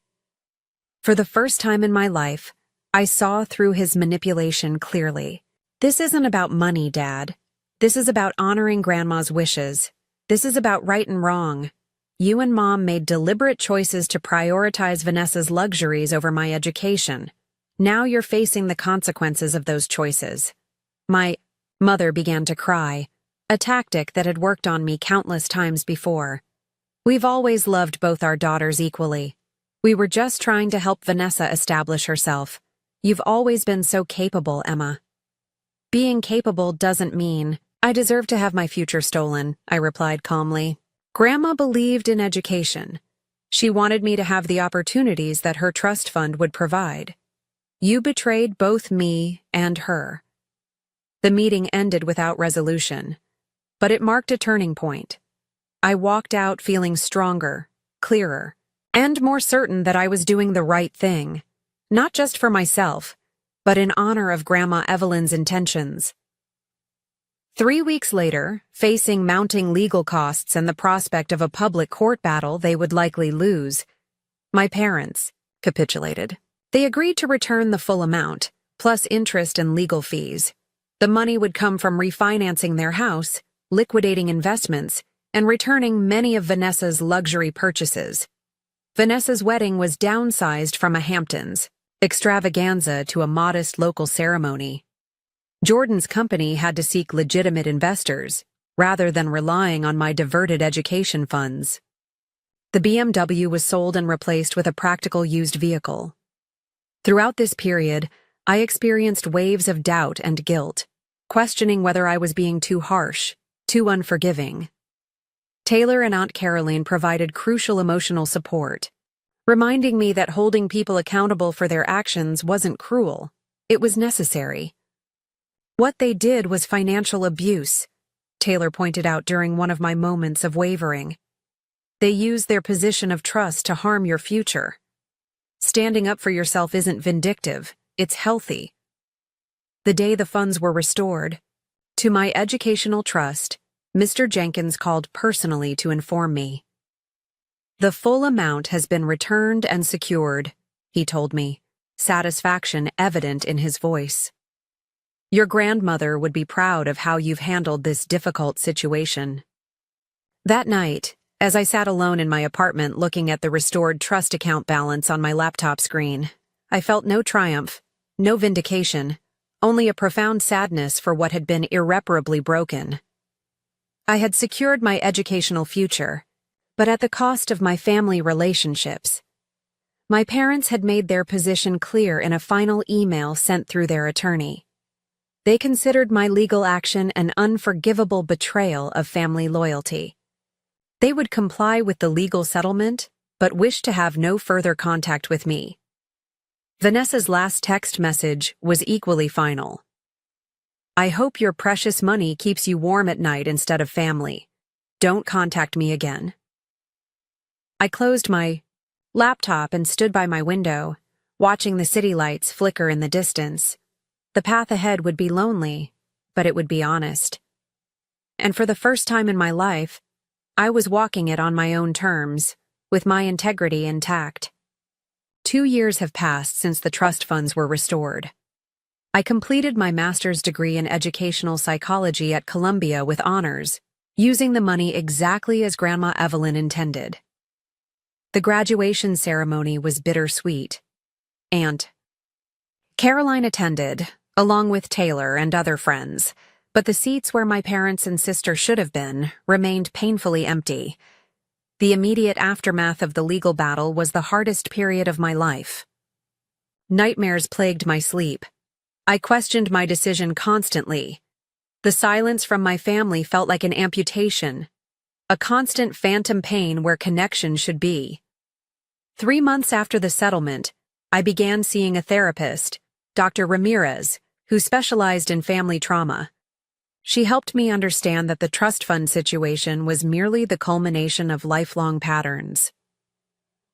For the first time in my life, I saw through his manipulation clearly. This isn't about money, Dad. This is about honoring Grandma's wishes. This is about right and wrong. You and Mom made deliberate choices to prioritize Vanessa's luxuries over my education. Now you're facing the consequences of those choices. My mother began to cry, a tactic that had worked on me countless times before. We've always loved both our daughters equally. We were just trying to help Vanessa establish herself. You've always been so capable, Emma. Being capable doesn't mean I deserve to have my future stolen, I replied calmly. Grandma believed in education. She wanted me to have the opportunities that her trust fund would provide. You betrayed both me and her. The meeting ended without resolution, but it marked a turning point. I walked out feeling stronger, clearer, and more certain that I was doing the right thing, not just for myself, but in honor of Grandma Evelyn's intentions. 3 weeks later, facing mounting legal costs and the prospect of a public court battle they would likely lose, my parents capitulated. They agreed to return the full amount, plus interest and legal fees. The money would come from refinancing their house, liquidating investments, and returning many of Vanessa's luxury purchases. Vanessa's wedding was downsized from a Hamptons extravaganza to a modest local ceremony. Jordan's company had to seek legitimate investors, rather than relying on my diverted education funds. The BMW was sold and replaced with a practical used vehicle. Throughout this period, I experienced waves of doubt and guilt, questioning whether I was being too harsh, too unforgiving. Taylor and Aunt Caroline provided crucial emotional support, reminding me that holding people accountable for their actions wasn't cruel, it was necessary. What they did was financial abuse, Taylor pointed out during one of my moments of wavering. They used their position of trust to harm your future. Standing up for yourself isn't vindictive, it's healthy. The day the funds were restored, to my educational trust, Mr. Jenkins called personally to inform me. "The full amount has been returned and secured," he told me, satisfaction evident in his voice. "Your grandmother would be proud of how you've handled this difficult situation." That night, as I sat alone in my apartment looking at the restored trust account balance on my laptop screen, I felt no triumph, no vindication, only a profound sadness for what had been irreparably broken. I had secured my educational future, but at the cost of my family relationships. My parents had made their position clear in a final email sent through their attorney. They considered my legal action an unforgivable betrayal of family loyalty. They would comply with the legal settlement, but wished to have no further contact with me. Vanessa's last text message was equally final. "I hope your precious money keeps you warm at night instead of family. Don't contact me again." I closed my laptop and stood by my window, watching the city lights flicker in the distance. The path ahead would be lonely, but it would be honest. And for the first time in my life, I was walking it on my own terms, with my integrity intact. 2 years have passed since the trust funds were restored. I completed my master's degree in educational psychology at Columbia with honors, using the money exactly as Grandma Evelyn intended. The graduation ceremony was bittersweet. Aunt Caroline attended, along with Taylor and other friends, but the seats where my parents and sister should have been remained painfully empty. The immediate aftermath of the legal battle was the hardest period of my life. Nightmares plagued my sleep. I questioned my decision constantly. The silence from my family felt like an amputation, a constant phantom pain where connection should be. 3 months after the settlement, I began seeing a therapist, Dr. Ramirez, who specialized in family trauma. She helped me understand that the trust fund situation was merely the culmination of lifelong patterns.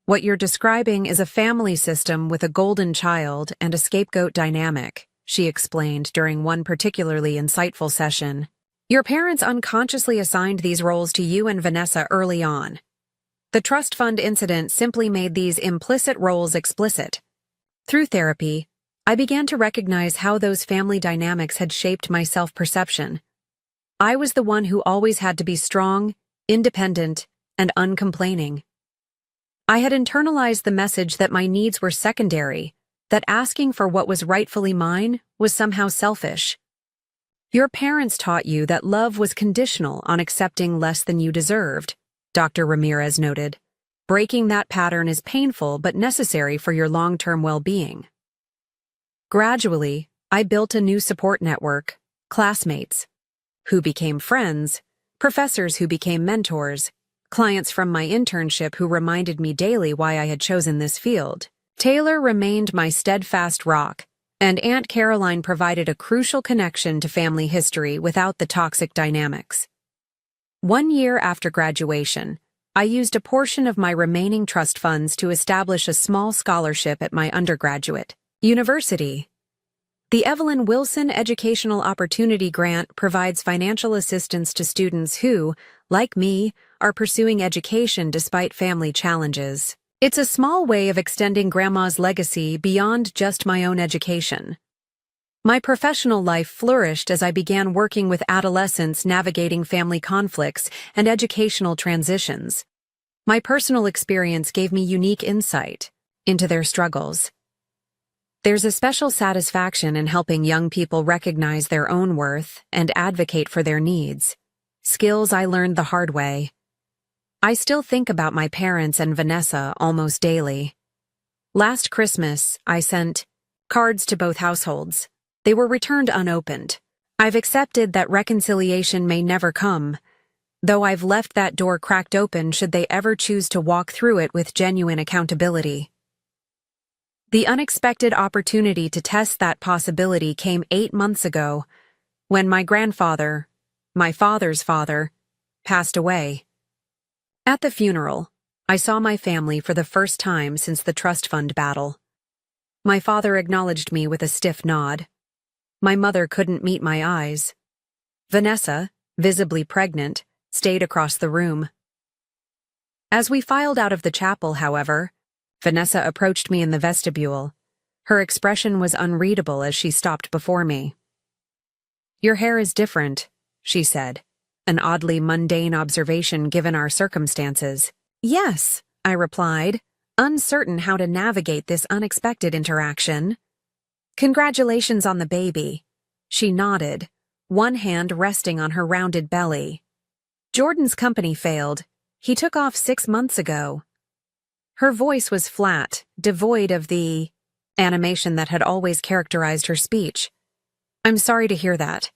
"What you're describing is a family system with a golden child and a scapegoat dynamic," she explained during one particularly insightful session. "Your parents unconsciously assigned these roles to you and Vanessa early on. The trust fund incident simply made these implicit roles explicit. Through therapy, I began to recognize how those family dynamics had shaped my self-perception. I was the one who always had to be strong, independent, and uncomplaining. I had internalized the message that my needs were secondary, that asking for what was rightfully mine was somehow selfish. Your parents taught you that love was conditional on accepting less than you deserved," Dr. Ramirez noted. "Breaking that pattern is painful but necessary for your long-term well-being." Gradually, I built a new support network, classmates, who became friends, professors who became mentors, clients from my internship who reminded me daily why I had chosen this field. Taylor remained my steadfast rock, and Aunt Caroline provided a crucial connection to family history without the toxic dynamics. 1 year after graduation, I used a portion of my remaining trust funds to establish a small scholarship at my undergraduate university. The Evelyn Wilson Educational Opportunity Grant provides financial assistance to students who, like me, are pursuing education despite family challenges. It's a small way of extending Grandma's legacy beyond just my own education. My professional life flourished as I began working with adolescents navigating family conflicts and educational transitions. My personal experience gave me unique insight into their struggles. There's a special satisfaction in helping young people recognize their own worth and advocate for their needs, skills I learned the hard way. I still think about my parents and Vanessa almost daily. Last Christmas, I sent cards to both households. They were returned unopened. I've accepted that reconciliation may never come, though I've left that door cracked open should they ever choose to walk through it with genuine accountability. The unexpected opportunity to test that possibility came 8 months ago, when my grandfather, my father's father, passed away. At the funeral, I saw my family for the first time since the trust fund battle. My father acknowledged me with a stiff nod. My mother couldn't meet my eyes. Vanessa, visibly pregnant, stayed across the room. As we filed out of the chapel, however, Vanessa approached me in the vestibule. Her expression was unreadable as she stopped before me. "Your hair is different," she said, an oddly mundane observation given our circumstances. "Yes," I replied, uncertain how to navigate this unexpected interaction. "Congratulations on the baby." She nodded, one hand resting on her rounded belly. "Jordan's company failed. He took off 6 months ago." Her voice was flat, devoid of the animation that had always characterized her speech. "I'm sorry to hear that."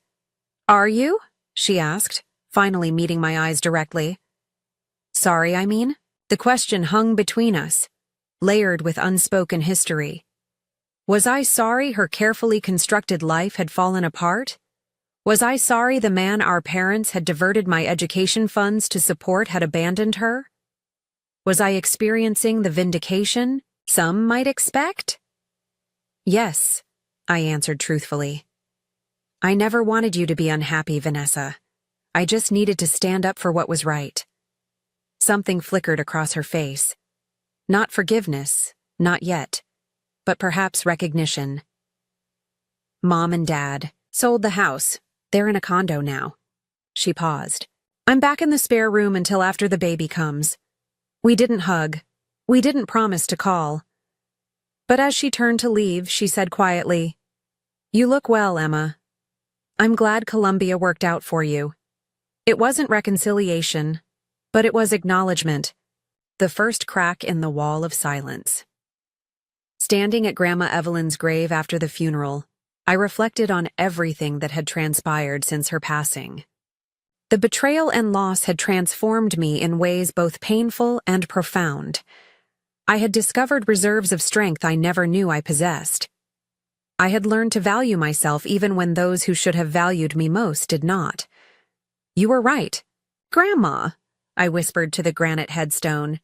"Are you?" she asked, finally meeting my eyes directly. "Sorry, I mean?" The question hung between us, layered with unspoken history. Was I sorry her carefully constructed life had fallen apart? Was I sorry the man our parents had diverted my education funds to support had abandoned her? Was I experiencing the vindication some might expect? "Yes," I answered truthfully. "I never wanted you to be unhappy, Vanessa. I just needed to stand up for what was right." Something flickered across her face. Not forgiveness, not yet, but perhaps recognition. "Mom and Dad sold the house. They're in a condo now." She paused. "I'm back in the spare room until after the baby comes." We didn't hug. We didn't promise to call. But as she turned to leave, she said quietly, "You look well, Emma. I'm glad Columbia worked out for you." It wasn't reconciliation, but it was acknowledgement, the first crack in the wall of silence. Standing at Grandma Evelyn's grave after the funeral, I reflected on everything that had transpired since her passing. The betrayal and loss had transformed me in ways both painful and profound. I had discovered reserves of strength I never knew I possessed. I had learned to value myself even when those who should have valued me most did not. "You were right, Grandma," I whispered to the granite headstone.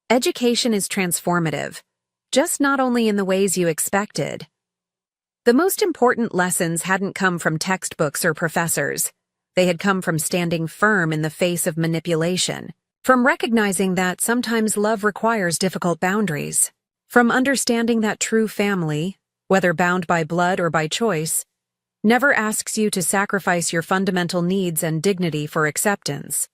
"Education is transformative, just not only in the ways you expected." The most important lessons hadn't come from textbooks or professors. They had come from standing firm in the face of manipulation, from recognizing that sometimes love requires difficult boundaries, from understanding that true family, whether bound by blood or by choice, never asks you to sacrifice your fundamental needs and dignity for acceptance.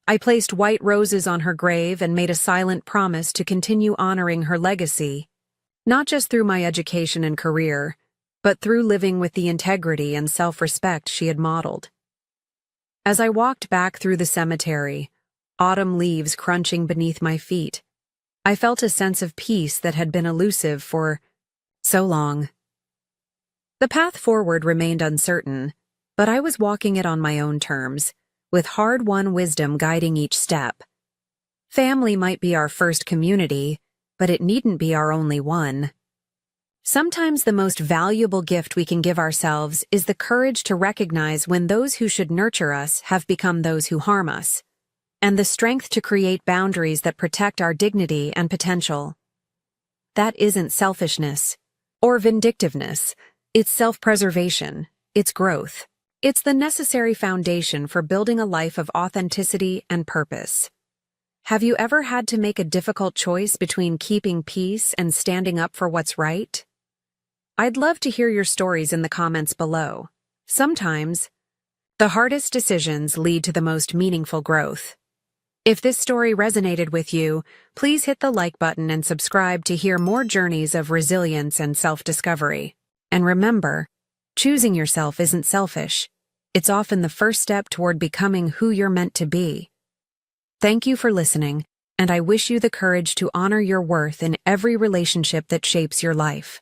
I placed white roses on her grave and made a silent promise to continue honoring her legacy, not just through my education and career, but through living with the integrity and self-respect she had modeled. As I walked back through the cemetery, autumn leaves crunching beneath my feet, I felt a sense of peace that had been elusive for so long. The path forward remained uncertain, but I was walking it on my own terms, with hard-won wisdom guiding each step. Family might be our first community, but it needn't be our only one. Sometimes the most valuable gift we can give ourselves is the courage to recognize when those who should nurture us have become those who harm us, and the strength to create boundaries that protect our dignity and potential. That isn't selfishness or vindictiveness. It's self-preservation. It's growth. It's the necessary foundation for building a life of authenticity and purpose. Have you ever had to make a difficult choice between keeping peace and standing up for what's right? I'd love to hear your stories in the comments below. Sometimes, the hardest decisions lead to the most meaningful growth. If this story resonated with you, please hit the like button and subscribe to hear more journeys of resilience and self-discovery. And remember, choosing yourself isn't selfish. It's often the first step toward becoming who you're meant to be. Thank you for listening, and I wish you the courage to honor your worth in every relationship that shapes your life.